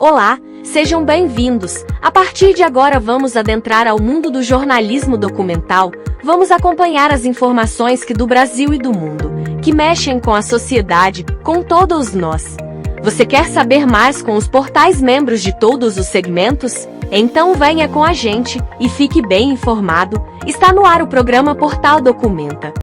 Olá, sejam bem-vindos. A partir de agora vamos adentrar ao mundo do jornalismo documental. Vamos acompanhar as informações do Brasil e do mundo, que mexem com a sociedade, com todos nós. Você quer saber mais com os portais membros de todos os segmentos? Então venha com a gente e fique bem informado. Está no ar o programa Portal Documenta.